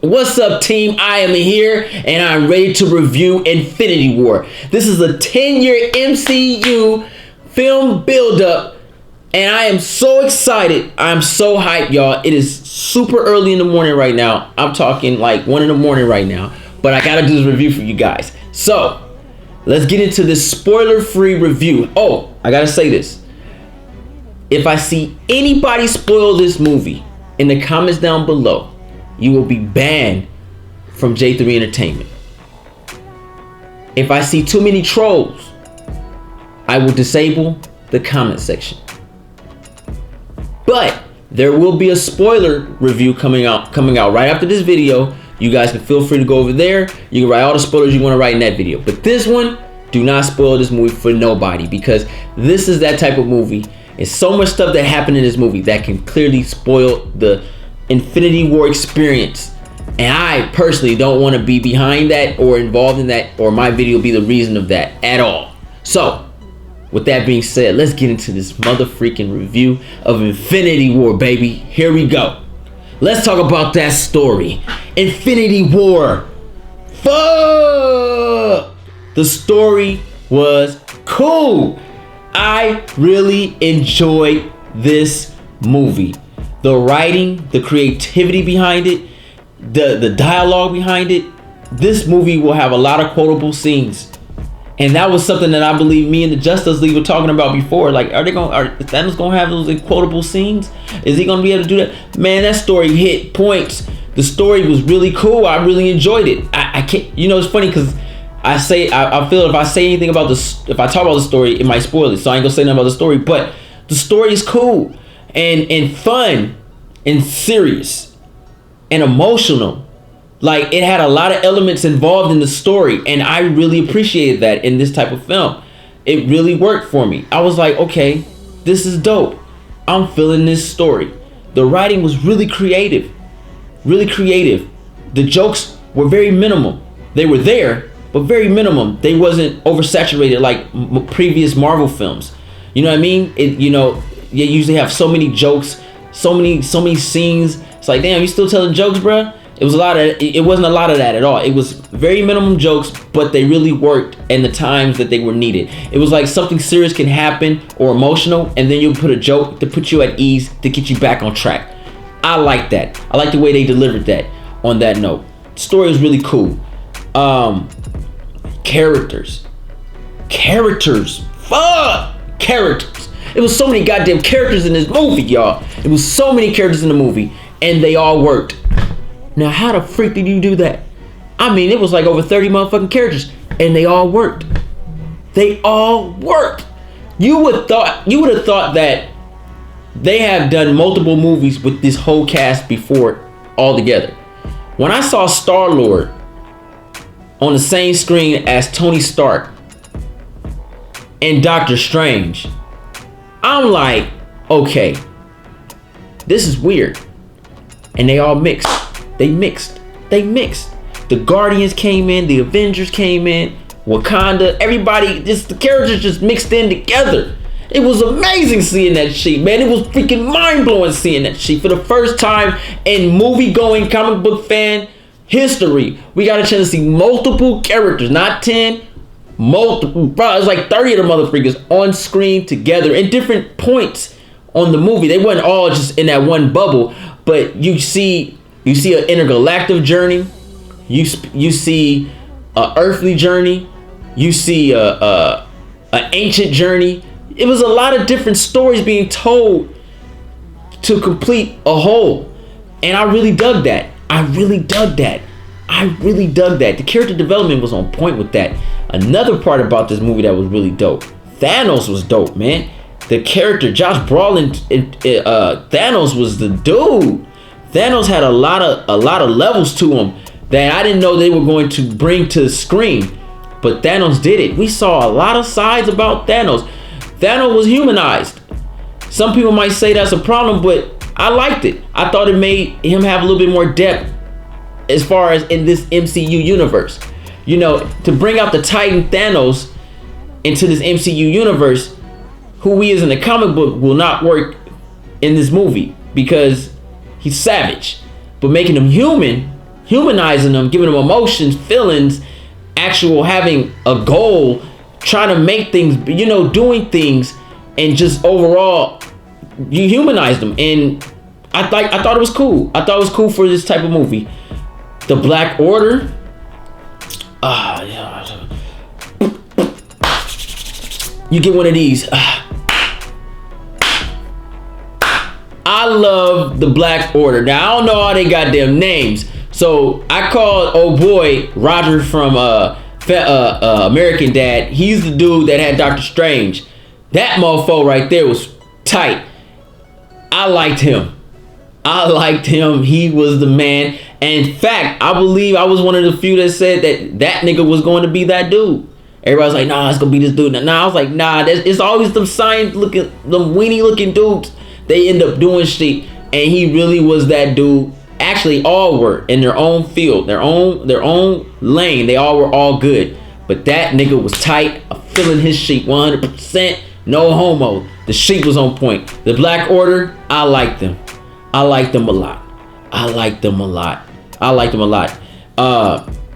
What's up, team? I am here and I'm ready to review Infinity War. This is a 10-year MCU film buildup and I am so excited. I'm so hyped, y'all. It is super early in the morning right now. I'm talking like 1 in the morning right now, but I gotta do this review for you guys. So let's get into this spoiler-free review. Oh, I gotta say this. If I see anybody spoil this movie in the comments down below, you will be banned from J3 Entertainment. If I see too many trolls, I will disable the comment section. But there will be a spoiler review coming out right after this video. You guys can feel free to go over there. You can write all the spoilers you want to write in that video. But this one, do not spoil this movie for nobody, because this is that type of movie. It's so much stuff that happened in this movie that can clearly spoil the Infinity War experience, and I personally don't want to be behind that or involved in that, or my video be the reason of that at all. So with that being said, let's get into this mother freaking review of Infinity War, baby. Here we go. Let's talk about that story. Infinity War. Fuck! The story was cool. I really enjoyed this movie. The writing, the creativity behind it, the dialogue behind it. This movie will have a lot of quotable scenes. And that was something that I believe me and the Justice League were talking about before. Like, are Thanos gonna have those quotable scenes? Is he gonna be able to do that? Man, that story hit points. The story was really cool. I really enjoyed it. I can't, you know, it's funny because I feel if I say anything about this, if I talk about the story, it might spoil it. So I ain't gonna say nothing about the story, but the story is cool and fun and serious and emotional. Like, it had a lot of elements involved in the story, and I really appreciated that in this type of film. It really worked for me. I was like, okay, this is dope. I'm feeling this story. The writing was really creative. Really creative. The jokes were very minimum. They were there, but very minimum. They wasn't oversaturated like previous Marvel films. You know what I mean? You usually have so many jokes, so many scenes. It's like, damn, you still telling jokes, bruh? It wasn't a lot of that at all. It was very minimum jokes, but they really worked in the times that they were needed. It was like something serious can happen or emotional, and then you put a joke to put you at ease to get you back on track. I like that. I like the way they delivered that on that note. The story was really cool. Characters. Fuck! Characters. It was so many goddamn characters in this movie, y'all. It was so many characters in the movie, and they all worked. Now, how the freak did you do that? I mean, it was like over 30 motherfucking characters, and they all worked. They all worked. You would have thought that they have done multiple movies with this whole cast before all together. When I saw Star-Lord on the same screen as Tony Stark and Doctor Strange, I'm like, okay, this is weird. And they all mixed. They mixed. The Guardians came in, the Avengers came in, Wakanda, everybody, the characters just mixed in together. It was amazing seeing that shit, man. It was freaking mind-blowing seeing that shit. For the first time in movie-going comic book fan history, we got a chance to see multiple characters, not 10, multiple, bro. It's like 30 of the motherfuckers on screen together in different points on the movie. They weren't all just in that one bubble, but you see an intergalactic journey, you see a earthly journey, you see a ancient journey. It was a lot of different stories being told to complete a whole, and I really dug that. The character development was on point with that. Another part about this movie that was really dope, Thanos was dope, man. The character Josh Brolin, Thanos was the dude. Thanos had a lot of levels to him that I didn't know they were going to bring to the screen, but Thanos did it. We saw a lot of sides about Thanos. Thanos was humanized. Some people might say that's a problem, but I liked it. I thought it made him have a little bit more depth as far as in this MCU universe. You know, to bring out the Titan Thanos into this MCU universe, who he is in the comic book will not work in this movie because he's savage. But making him human humanizing them, giving them emotions, feelings, actual having a goal, trying to make things, doing things, and just overall, you humanize them. And I thought it was cool. I thought it was cool for this type of movie. The Black Order. Yeah. You get one of these. I love the Black Order. Now I don't know all they goddamn names, so I called old boy Roger from American Dad. He's the dude that had Doctor Strange. That mofo right there was tight. I liked him. He was the man. And in fact, I believe I was one of the few that said that nigga was going to be that dude. Everybody's like, nah, it's gonna be this dude. Nah, I was like, nah, it's always them science looking, them weenie looking dudes. They end up doing shit, and he really was that dude. Actually, all were in their own field, their own lane. They all were all good, but that nigga was tight. I'm feeling his shit 100%. No homo. The shit was on point. The Black Order, I liked them. I liked them a lot.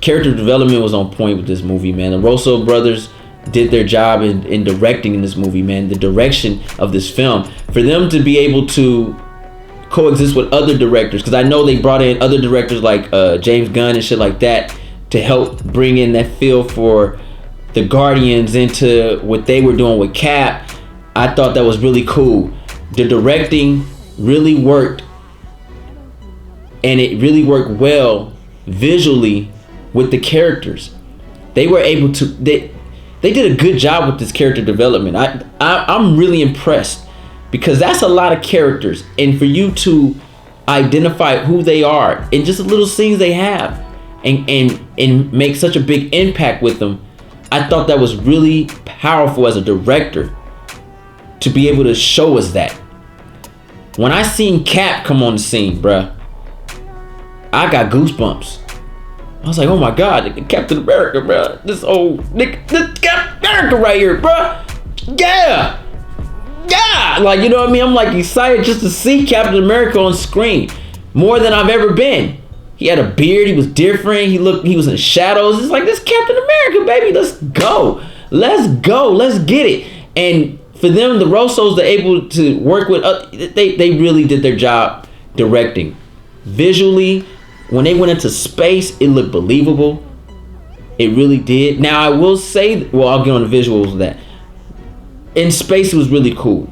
Character development was on point with this movie, man. The Russo brothers did their job in directing in this movie, man. The direction of this film, for them to be able to coexist with other directors, because I know they brought in other directors like James Gunn and shit like that to help bring in that feel for the Guardians into what they were doing with Cap. I thought that was really cool. The directing really worked, and it really worked well visually with the characters. They were able to, they did a good job with this character development. I'm really impressed, because that's a lot of characters, and for you to identify who they are in just the little scenes they have and make such a big impact with them, I thought that was really powerful as a director to be able to show us that. When I seen Cap come on the scene, bruh, I got goosebumps. I was like, oh my God, Captain America, bro. This old nigga, this Captain America right here, bro. Yeah. Like, you know what I mean? I'm like excited just to see Captain America on screen more than I've ever been. He had a beard. He was different. He was in shadows. It's like, this Captain America, baby. Let's go. Let's get it. And for them, the Russos, they're able to work with, they really did their job directing. Visually, when they went into space, it looked believable. It really did. Now, I will say, well, I'll get on the visuals of that. In space, it was really cool.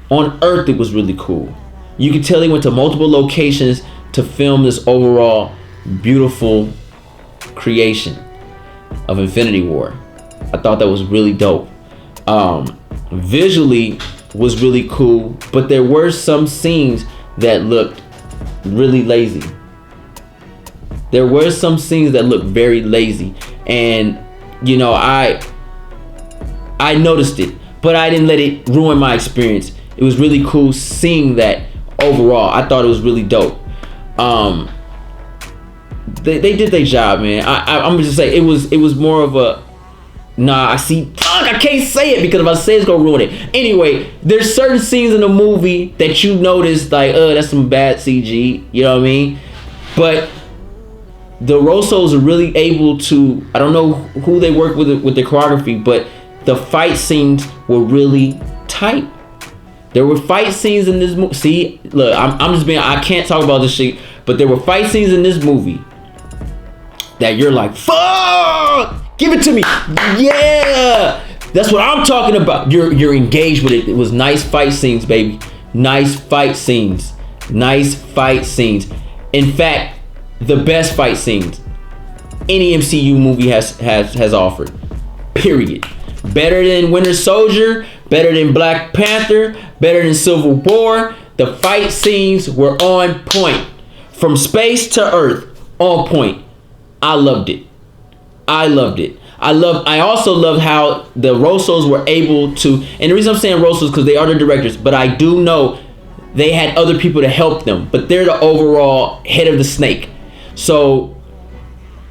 On Earth, it was really cool. You could tell they went to multiple locations to film this overall beautiful creation of Infinity War. I thought that was really dope. Visually was really cool, but there were some scenes that looked really lazy. There were some scenes that looked very lazy, and you know, I noticed it, but I didn't let it ruin my experience. It was really cool seeing that overall. I thought it was really dope. They did their job, man. I'm gonna just say it was more of a I can't say it, because if I say it's gonna ruin it. Anyway, there's certain scenes in the movie that you notice like, that's some bad CG, you know what I mean? But the Russos are really able to, I don't know who they work with the choreography, but the fight scenes were really tight. There were fight scenes in this movie. See, look, I'm just being, I can't talk about this shit, but there were fight scenes in this movie that you're like, fuck, give it to me. Yeah, that's what I'm talking about. You're engaged with it. It was nice fight scenes, baby. Nice fight scenes. In fact, the best fight scenes any MCU movie has offered. Period. Better than Winter Soldier, better than Black Panther, better than Civil War. The fight scenes were on point. From space to Earth, on point. I loved it. I also loved how the Russos were able to, and the reason I'm saying Russos because they are the directors, but I do know they had other people to help them, but they're the overall head of the snake. So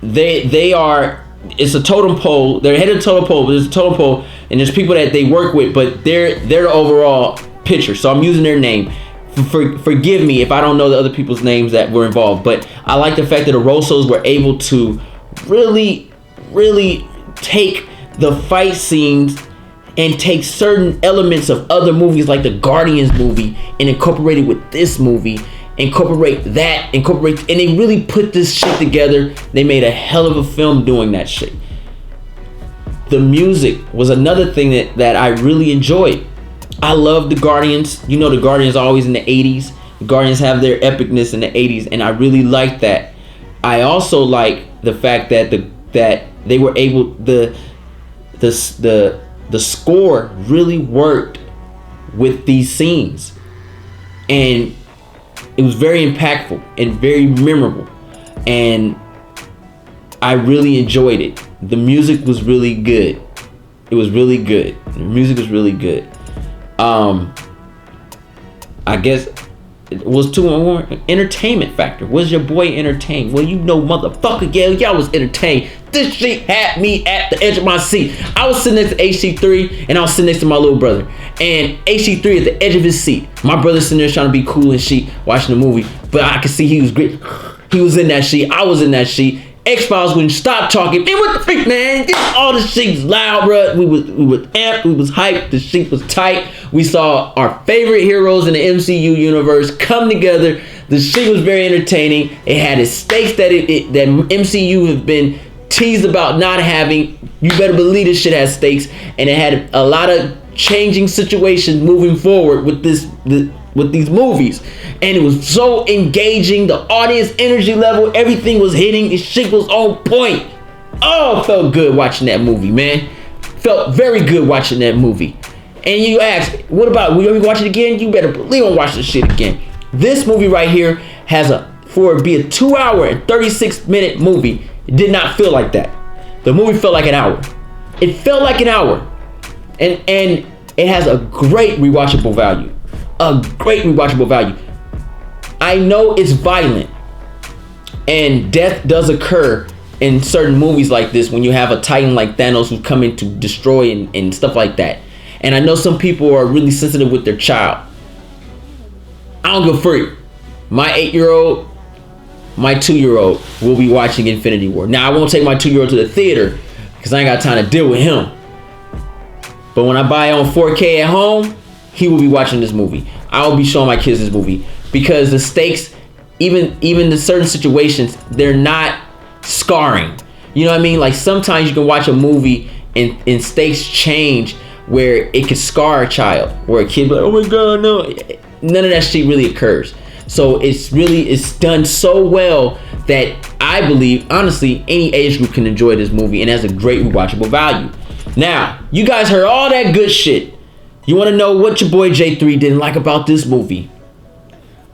they are, it's a totem pole. They're head of the totem pole, but there's a totem pole, and there's people that they work with, but they're the overall picture. So I'm using their name. Forgive me if I don't know the other people's names that were involved, but I like the fact that the Russos were able to really, really take the fight scenes and take certain elements of other movies like the Guardians movie and incorporate it with this movie, and they really put this shit together. They made a hell of a film doing that shit. The music was another thing that I really enjoyed. I love the Guardians. You know, the Guardians are always in the 80s. The Guardians have their epicness in the 80s, and I really like that. I also like the fact that that they were able the score really worked with these scenes, and it was very impactful and very memorable, and I really enjoyed it. The music was really good. It was really good. The music was really good. I guess it was too more entertainment factor. Was your boy entertained? Well, you know, motherfucker, yeah, y'all was entertained. This shit had me at the edge of my seat. I was sitting next to HC3 and I was sitting next to my little brother. And HC3 at the edge of his seat. My brother sitting there trying to be cool and shit, watching the movie. But I could see he was great. He was in that shit. I was in that shit. X-Files wouldn't stop talking. Man, what the freak, man? All the shit was loud, bro. We was amped. We was hyped. The shit was tight. We saw our favorite heroes in the MCU universe come together. The shit was very entertaining. It had its stakes that that MCU have been teased about not having. You better believe this shit has stakes, and it had a lot of changing situations moving forward with with these movies, and it was so engaging. The audience energy level, everything was hitting. This shit was on point. Oh, felt good watching that movie, man. Felt very good watching that movie. And you ask, what about, will you watch it again? You better believe I'm watching this shit again. This movie right here has for it to be a 2 hour and 36 minute movie, it did not feel like that. The movie felt like an hour. It felt like an hour. And it has a great rewatchable value. A great rewatchable value. I know it's violent, and death does occur in certain movies like this when you have a titan like Thanos who's coming to destroy and stuff like that. And I know some people are really sensitive with their child. I don't give a freak. My 8-year-old, my 2-year-old will be watching Infinity War. Now, I won't take my 2-year-old to the theater because I ain't got time to deal with him. But when I buy it on 4K at home, he will be watching this movie. I will be showing my kids this movie because the stakes, even in certain situations, they're not scarring. You know what I mean? Like sometimes you can watch a movie and stakes change where it could scar a child, where a kid be like, oh my God, no. None of that shit really occurs. So it's done so well that I believe, honestly, any age group can enjoy this movie and has a great rewatchable value. Now, you guys heard all that good shit. You want to know what your boy J3 didn't like about this movie?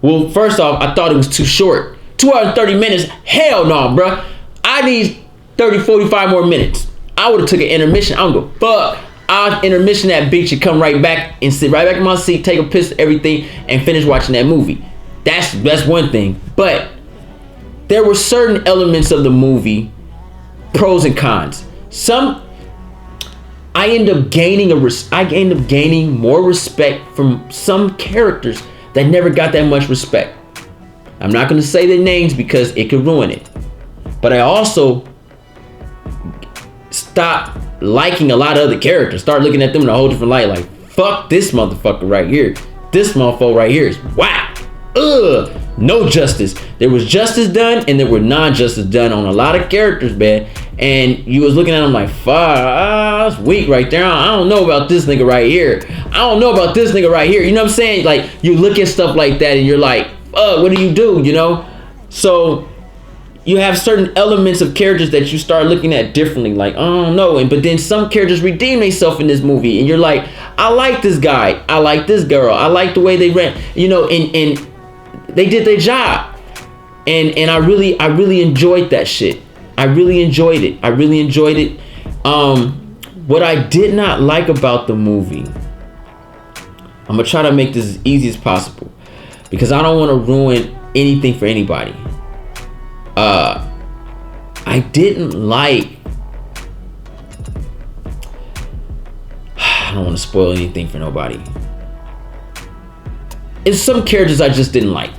Well, first off, I thought it was too short. 2 hours and 30 minutes? Hell no, bro. I need 30, 45 more minutes. I would have took an intermission. I don't go fuck. I'll intermission that bitch and come right back and sit right back in my seat, take a piss, everything, and finish watching that movie. That's one thing. But there were certain elements of the movie, pros and cons. I end up gaining more respect from some characters that never got that much respect. I'm not going to say their names because it could ruin it. But I also stopped liking a lot of other characters. Start looking at them in a whole different light. Like, fuck this motherfucker right here. This motherfucker right here is whack. Ugh. No justice. There was justice done and there were non-justice done on a lot of characters, man. And you was looking at them like, fuck, that's weak right there. I don't know about this nigga right here. I don't know about this nigga right here. You know what I'm saying? Like, you look at stuff like that and you're like, fuck, what do you do? You know? So you have certain elements of characters that you start looking at differently. Like, I don't know. But then some characters redeem themselves in this movie. And you're like, I like this guy. I like this girl. I like the way they ran. You know, and they did their job. And I really enjoyed that shit. I really enjoyed it. What I did not like about the movie, I'm gonna try to make this as easy as possible because I don't want to ruin anything for anybody. I didn't like, I don't want to spoil anything for nobody. it's some characters I just didn't like.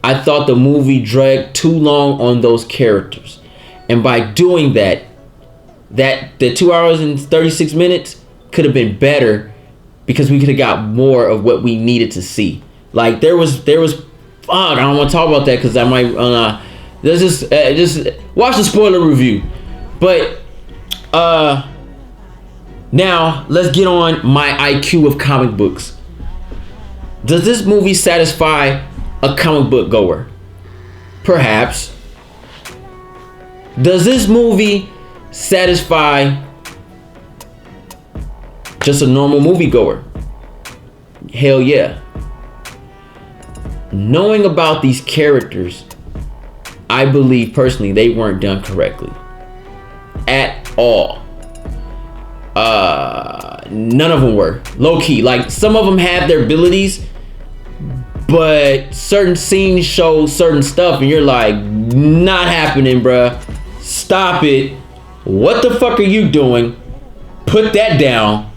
I thought the movie dragged too long on those characters. And by doing that, the 2 hours and 36 minutes could have been better because we could have got more of what we needed to see. Like there was fuck, I don't want to talk about that because I might just watch the spoiler review. But now let's get on my IQ of comic books. Does this movie satisfy a comic book goer? Perhaps. Does this movie satisfy just a normal moviegoer? Hell yeah. Knowing about these characters, I believe personally they weren't done correctly at all. None of them were. Low key, like some of them have their abilities, but certain scenes show certain stuff and you're like, not happening, bruh. Stop it. What the fuck are you doing? Put that down.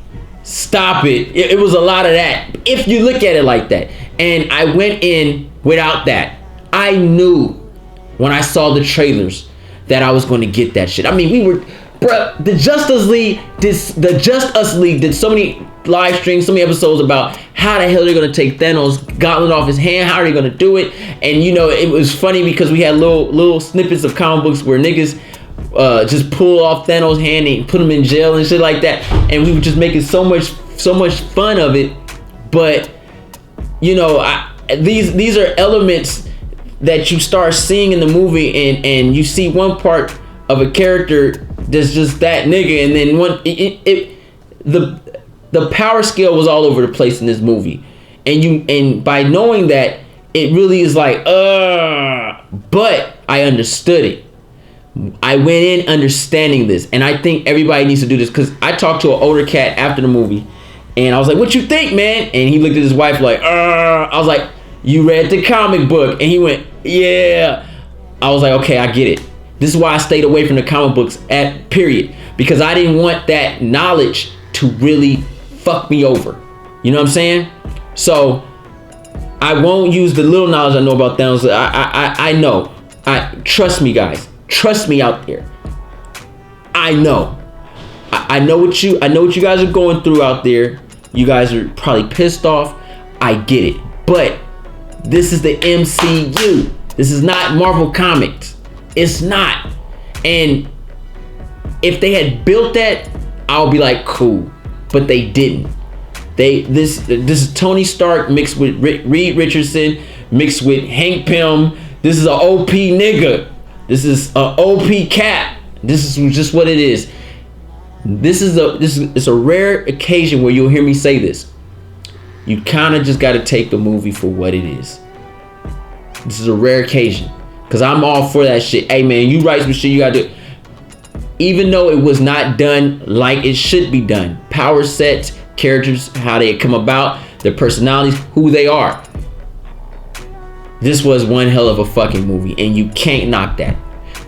Stop it. It was a lot of that, if you look at it like that. And I went in without that. I knew when I saw the trailers that I was going to get that shit. I mean, we were, bruh, the Just Us League did so many live streams, so many episodes about how the hell they're going to take Thanos' gauntlet off his hand. How are they going to do it? And you know, it was funny because we had little snippets of comic books where niggas just pull off Thanos' hand and put him in jail and shit like that. And we were just making so much fun of it. But you know, these are elements that you start seeing in the movie, and you see one part of a character that's just that nigga, and then the power scale was all over the place in this movie, and by knowing that, it really is like but I understood it. I went in understanding this, and I think everybody needs to do this, because I talked to an older cat after the movie, and I was like, "What you think, man?" And he looked at his wife like, I was like, "You read the comic book?" And he went, "Yeah." I was like, "Okay, I get it." This is why I stayed away from the comic books period, because I didn't want that knowledge to really fuck me over. You know what I'm saying? So I won't use the little knowledge I know about Thanos. I know. Trust me, guys. Trust me out there. I know. I know what you guys are going through out there. You guys are probably pissed off. I get it. But this is the MCU. This is not Marvel Comics. It's not. And if they had built that, I'll be like, cool. But they didn't. This is Tony Stark mixed with Reed Richardson mixed with Hank Pym. This is an OP nigga. This is an OP cat. This is just what it is. It's a rare occasion where you'll hear me say this. You kind of just got to take the movie for what it is. This is a rare occasion, because I'm all for that shit. Hey man, you write some shit, you got to do. Even though it was not done like it should be done, power sets, characters, how they come about, their personalities, who they are. This was one hell of a fucking movie, and you can't knock that.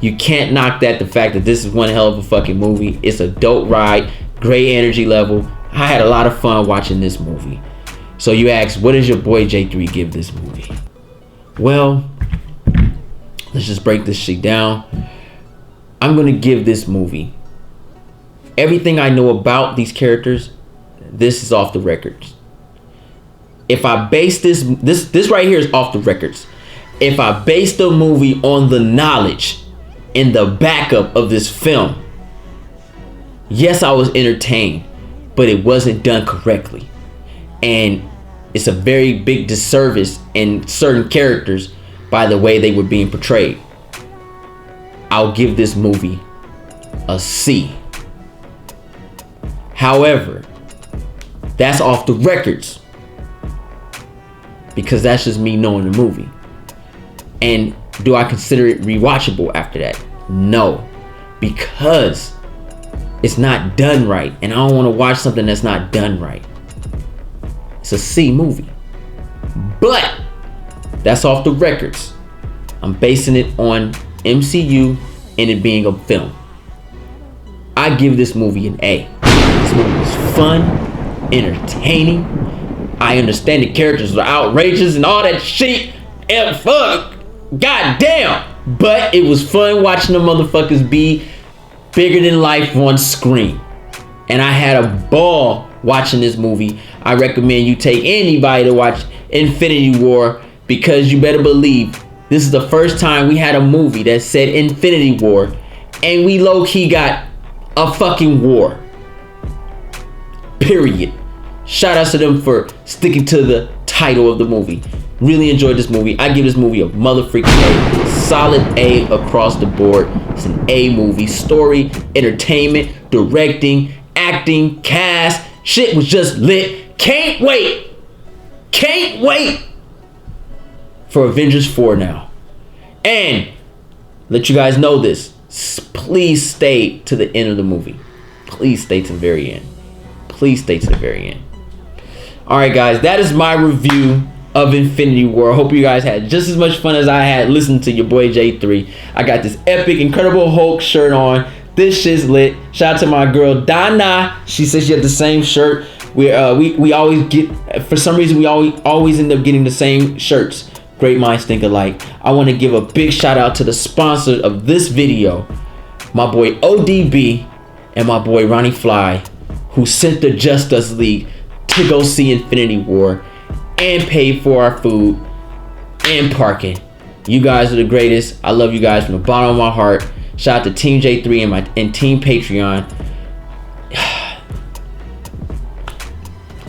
You can't knock that, the fact that this is one hell of a fucking movie. It's a dope ride, great energy level. I had a lot of fun watching this movie. So you ask, what does your boy J3 give this movie? Well, let's just break this shit down. I'm gonna give this movie everything I know about these characters. This is off the records. If I base this right here is off the records. If I base the movie on the knowledge in the backup of this film, yes, I was entertained, but it wasn't done correctly. And it's a very big disservice in certain characters by the way they were being portrayed. I'll give this movie a C. However, that's off the records, because that's just me knowing the movie. And do I consider it rewatchable after that? No, because it's not done right, and I don't want to watch something that's not done right. It's a C movie, but that's off the records. I'm basing it on MCU and it being a film. I give this movie an A. This movie was fun, entertaining. I understand the characters are outrageous and all that shit. And fuck, goddamn. But it was fun watching the motherfuckers be bigger than life on screen. And I had a ball watching this movie. I recommend you take anybody to watch Infinity War, because you better believe this is the first time we had a movie that said Infinity War and we low-key got a fucking war. Period. Shout out to them for sticking to the title of the movie. Really enjoyed this movie. I give this movie a motherfucking A. Solid A across the board. It's an A movie. Story, entertainment, directing, acting, cast. Shit was just lit. Can't wait for Avengers 4 now. And let you guys know this. Please stay to the end of the movie. Please stay to the very end. Please stay to the very end. Alright guys, that is my review of Infinity War. I hope you guys had just as much fun as I had listening to your boy J3. I got this epic, Incredible Hulk shirt on. This shit's lit. Shout out to my girl Donna. She says she had the same shirt. We always get, for some reason we always end up getting the same shirts. Great minds think alike. I want to give a big shout out to the sponsor of this video, my boy ODB and my boy Ronnie Fly, who sent the Just Us League to go see Infinity War and paid for our food and parking. You guys are the greatest. I love you guys from the bottom of my heart. Shout out to Team J3 and Team Patreon.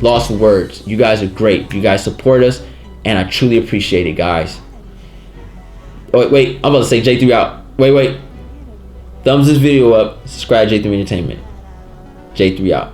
Lost for words. You guys are great. You guys support us, and I truly appreciate it, guys. Oh, wait. I'm about to say J3 out. Wait. Thumbs this video up. Subscribe to J3 Entertainment. J3 out.